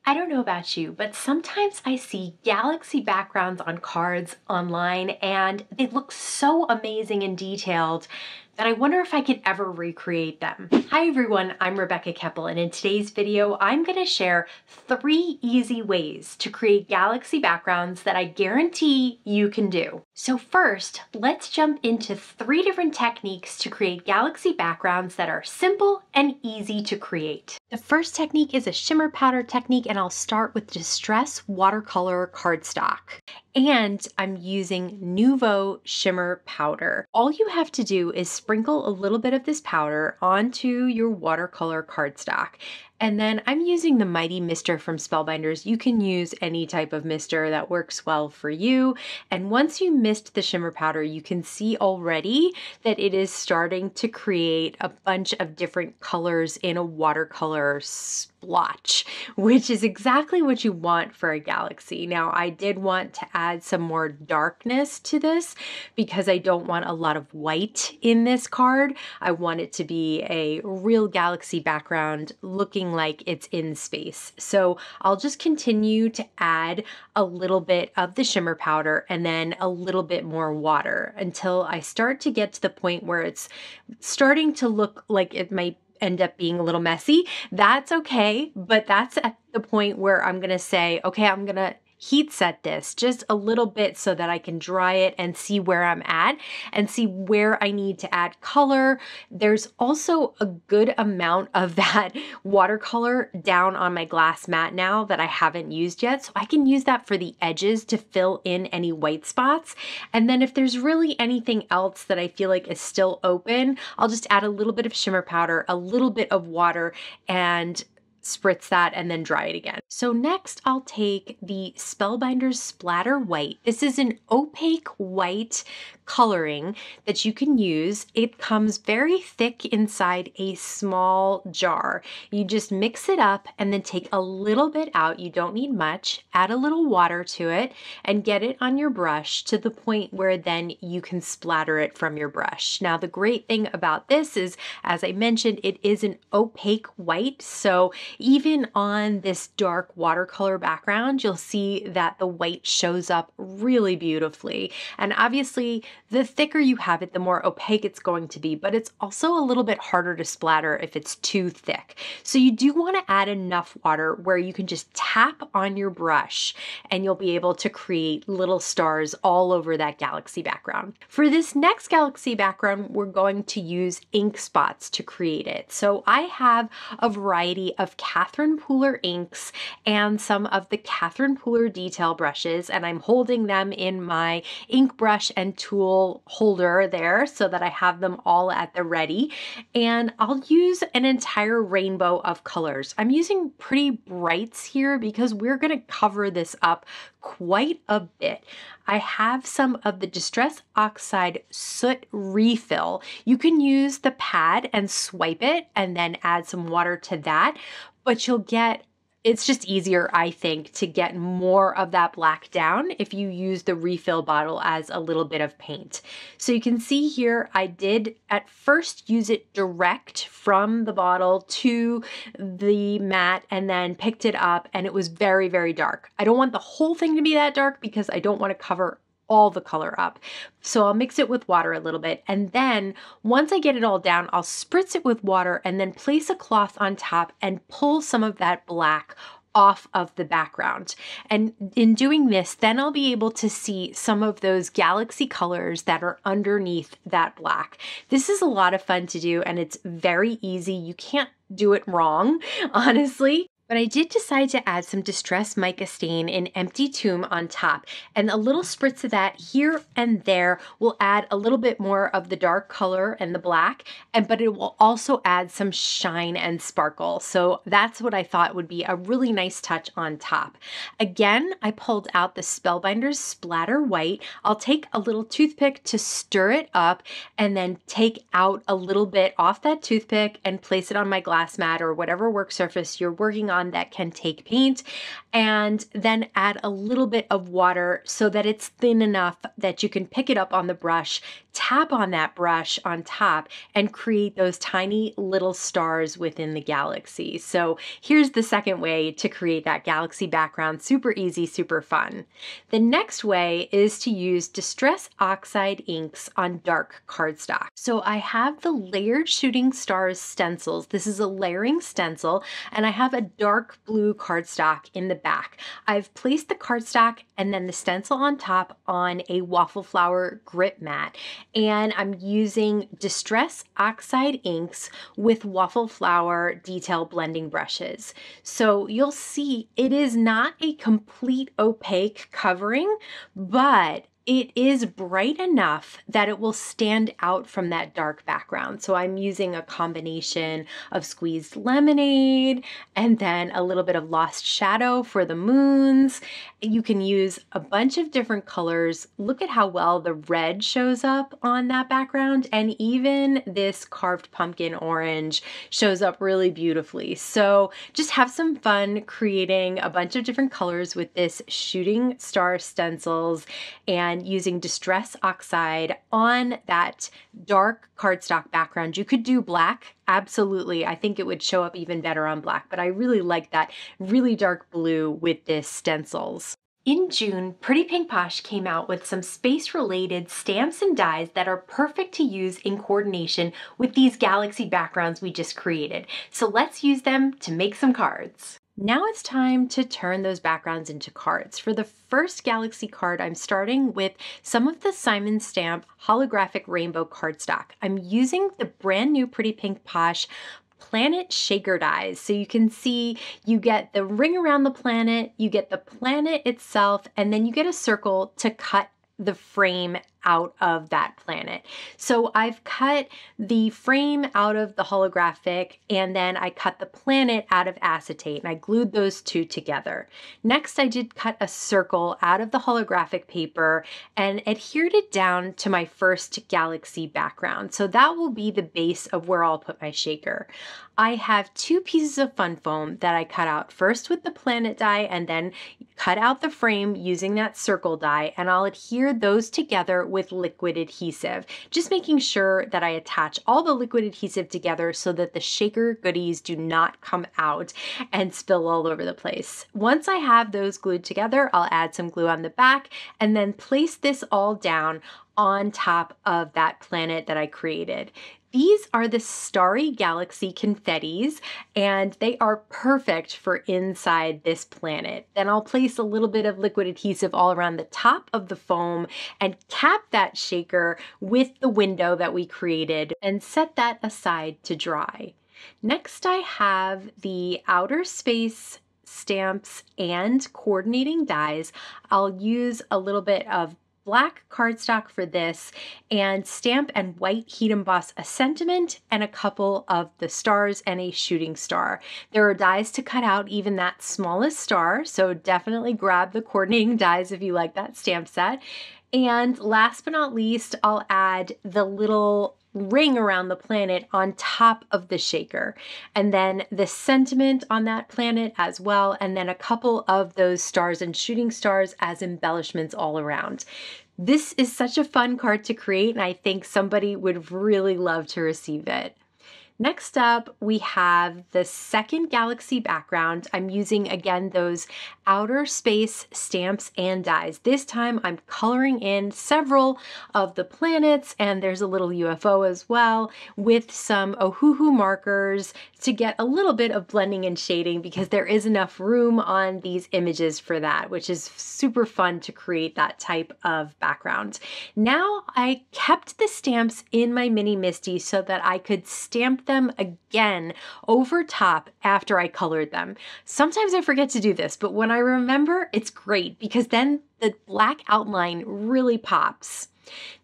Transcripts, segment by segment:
I don't know about you, but sometimes I see galaxy backgrounds on cards online and they look so amazing and detailed that I wonder if I could ever recreate them. Hi everyone, I'm Rebecca Keppel, and in today's video, I'm gonna share 3 easy ways to create galaxy backgrounds that I guarantee you can do. So first, let's jump into 3 different techniques to create galaxy backgrounds that are simple and easy to create. The first technique is a shimmer powder technique, and I'll start with Distress Watercolor Cardstock. And I'm using Nouveau shimmer powder. All you have to do is sprinkle a little bit of this powder onto your watercolor cardstock. And then I'm using the Mighty Mister from Spellbinders. You can use any type of mister that works well for you. And once you mist the shimmer powder, you can see already that it is starting to create a bunch of different colors in a watercolor splotch, which is exactly what you want for a galaxy. Now, I did want to add some more darkness to this because I don't want a lot of white in this card. I want it to be a real galaxy background looking like it's in space. So I'll just continue to add a little bit of the shimmer powder and then a little bit more water until I start to get to the point where it's starting to look like it might end up being a little messy. That's okay, but that's at the point where I'm gonna say, okay, I'm gonna heat set this just a little bit so that I can dry it and see where I'm at and see where I need to add color. There's also a good amount of that watercolor down on my glass mat now that I haven't used yet, so I can use that for the edges to fill in any white spots. And then if there's really anything else that I feel like is still open, I'll just add a little bit of shimmer powder, a little bit of water, and spritz that and then dry it again. So next I'll take the Spellbinders Splatter White. This is an opaque white coloring that you can use. It comes very thick inside a small jar. You just mix it up and then take a little bit out. You don't need much. Add a little water to it and get it on your brush to the point where then you can splatter it from your brush. Now the great thing about this is, as I mentioned, it is an opaque white, so even on this dark watercolor background, you'll see that the white shows up really beautifully. And obviously, the thicker you have it, the more opaque it's going to be, but it's also a little bit harder to splatter if it's too thick. So you do want to add enough water where you can just tap on your brush and you'll be able to create little stars all over that galaxy background. For this next galaxy background, we're going to use ink spots to create it. So I have a variety of Catherine Pooler inks and some of the Catherine Pooler detail brushes, and I'm holding them in my ink brush and tool holder there so that I have them all at the ready. And I'll use an entire rainbow of colors. I'm using pretty brights here because we're going to cover this up quite a bit. I have some of the Distress Oxide Soot refill. You can use the pad and swipe it and then add some water to that, but it's just easier, I think, to get more of that black down if you use the refill bottle as a little bit of paint. So you can see here, I did at first use it direct from the bottle to the mat and then picked it up, and it was very, very dark. I don't want the whole thing to be that dark because I don't want to cover all the color up. So I'll mix it with water a little bit, and then once I get it all down, I'll spritz it with water and then place a cloth on top and pull some of that black off of the background. And in doing this, then I'll be able to see some of those galaxy colors that are underneath that black. This is a lot of fun to do, and it's very easy. You can't do it wrong, honestly. But I did decide to add some Distress Mica Stain in Empty Tomb on top, and a little spritz of that here and there will add a little bit more of the dark color and the black, but it will also add some shine and sparkle. So that's what I thought would be a really nice touch on top. Again, I pulled out the Spellbinders Splatter White. I'll take a little toothpick to stir it up and then take out a little bit off that toothpick and place it on my glass mat or whatever work surface you're working on that can take paint. and then add a little bit of water so that it's thin enough that you can pick it up on the brush, tap on that brush on top, and create those tiny little stars within the galaxy. So here's the second way to create that galaxy background. Super easy, super fun. The next way is to use Distress Oxide inks on dark cardstock. So I have the Layered Shooting Stars stencils. This is a layering stencil, and I have a dark blue cardstock in the back. I've placed the cardstock and then the stencil on top on a waffle flower grip mat, and I'm using Distress Oxide inks with waffle flower detail blending brushes. So you'll see it is not a complete opaque covering, but it is bright enough that it will stand out from that dark background. So I'm using a combination of squeezed lemonade and then a little bit of lost shadow for the moons. You can use a bunch of different colors. Look at how well the red shows up on that background, and even this carved pumpkin orange shows up really beautifully. So just have some fun creating a bunch of different colors with this shooting star stencils and using Distress Oxide on that dark cardstock background. You could do black, absolutely. I think it would show up even better on black, but I really like that really dark blue with this stencils. In June, Pretty Pink Posh came out with some space-related stamps and dies that are perfect to use in coordination with these galaxy backgrounds we just created. So let's use them to make some cards. Now it's time to turn those backgrounds into cards. For the first galaxy card, I'm starting with some of the Simon Stamp holographic rainbow cardstock. I'm using the brand new Pretty Pink Posh planet shaker dies. So you can see you get the ring around the planet, you get the planet itself, and then you get a circle to cut the frame out of that planet. So I've cut the frame out of the holographic, and then I cut the planet out of acetate, and I glued those two together. Next, I did cut a circle out of the holographic paper and adhered it down to my first galaxy background. So that will be the base of where I'll put my shaker. I have two pieces of fun foam that I cut out, first with the planet die and then cut out the frame using that circle die, and I'll adhere those together with liquid adhesive, just making sure that I attach all the liquid adhesive together so that the shaker goodies do not come out and spill all over the place. Once I have those glued together, I'll add some glue on the back and then place this all down on top of that planet that I created. These are the Starry Galaxy confettis, and they are perfect for inside this planet. Then I'll place a little bit of liquid adhesive all around the top of the foam and cap that shaker with the window that we created and set that aside to dry. Next, I have the outer space stamps and coordinating dies. I'll use a little bit of black cardstock for this and stamp and white heat emboss a sentiment and a couple of the stars and a shooting star. There are dies to cut out even that smallest star, so definitely grab the coordinating dies if you like that stamp set. And last but not least, I'll add the little ring around the planet on top of the shaker, and then the sentiment on that planet as well, and then a couple of those stars and shooting stars as embellishments all around. This is such a fun card to create, and I think somebody would really love to receive it. Next up, we have the second galaxy background. I'm using, again, those outer space stamps and dies. This time I'm coloring in several of the planets, and there's a little UFO as well, with some Ohuhu markers to get a little bit of blending and shading because there is enough room on these images for that, which is super fun to create that type of background. Now I kept the stamps in my Mini Misty so that I could stamp them again over top after I colored them. Sometimes I forget to do this, but when I remember, it's great because then the black outline really pops.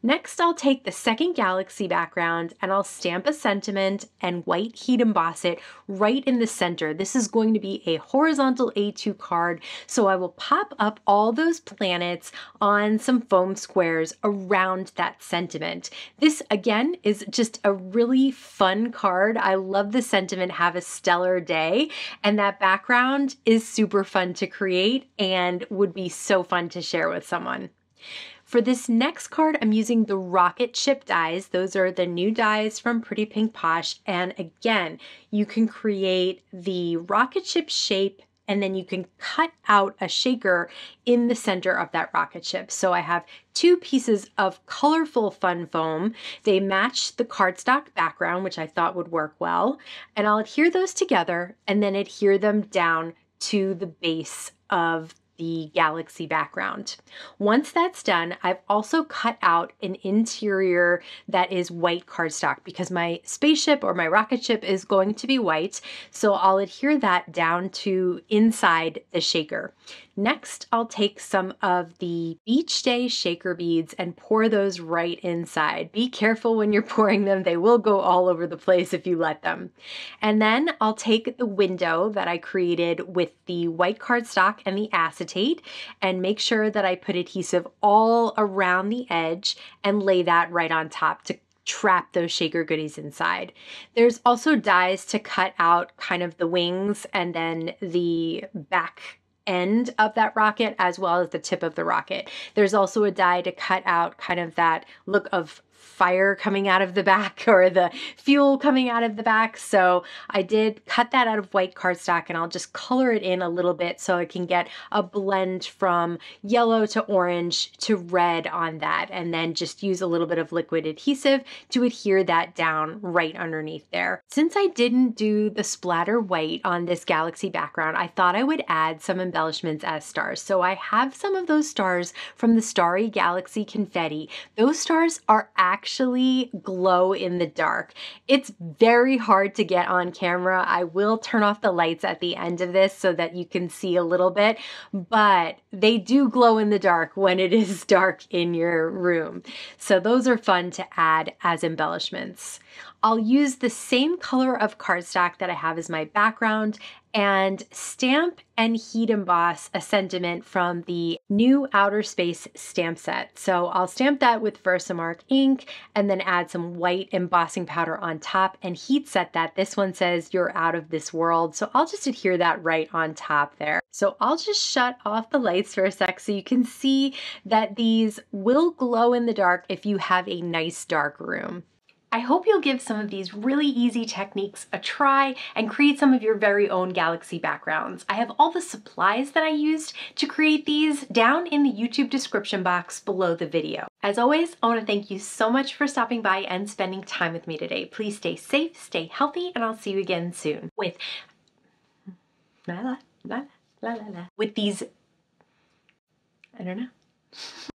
Next, I'll take the second galaxy background and I'll stamp a sentiment and white heat emboss it right in the center. This is going to be a horizontal A2 card, so I will pop up all those planets on some foam squares around that sentiment. This, again, is just a really fun card. I love the sentiment, "Have a stellar day," and that background is super fun to create and would be so fun to share with someone. For this next card, I'm using the Rocketship dies. Those are the new dies from Pretty Pink Posh. And again, you can create the Rocketship shape and then you can cut out a shaker in the center of that rocket ship. So I have two pieces of colorful fun foam. They match the cardstock background, which I thought would work well. And I'll adhere those together and then adhere them down to the base of the galaxy background. Once that's done, I've also cut out an interior that is white cardstock because my spaceship or my rocket ship is going to be white. So I'll adhere that down to inside the shaker. Next, I'll take some of the Beach Day shaker beads and pour those right inside. Be careful when you're pouring them. They will go all over the place if you let them. And then I'll take the window that I created with the white cardstock and the acetate and make sure that I put adhesive all around the edge and lay that right on top to trap those shaker goodies inside. There's also dies to cut out kind of the wings and then the back end of that rocket as well as the tip of the rocket. There's also a die to cut out kind of that look of fire coming out of the back or the fuel coming out of the back. So I did cut that out of white cardstock and I'll just color it in a little bit so I can get a blend from yellow to orange to red on that, and then just use a little bit of liquid adhesive to adhere that down right underneath there. Since I didn't do the splatter white on this galaxy background, I thought I would add some embellishments as stars. So I have some of those stars from the Starry Galaxy Confetti. Those stars are actually glow in the dark. It's very hard to get on camera. I will turn off the lights at the end of this so that you can see a little bit, but they do glow in the dark when it is dark in your room. So those are fun to add as embellishments. I'll use the same color of cardstock that I have as my background and stamp and heat emboss a sentiment from the new Outer Space stamp set. So I'll stamp that with Versamark ink and then add some white embossing powder on top and heat set that. This one says "You're out of this world." So I'll just adhere that right on top there. So I'll just shut off the lights for a sec so you can see that these will glow in the dark if you have a nice dark room. I hope you'll give some of these really easy techniques a try and create some of your very own galaxy backgrounds. I have all the supplies that I used to create these down in the YouTube description box below the video. As always, I want to thank you so much for stopping by and spending time with me today. Please stay safe, stay healthy, and I'll see you again soon with with these, I don't know.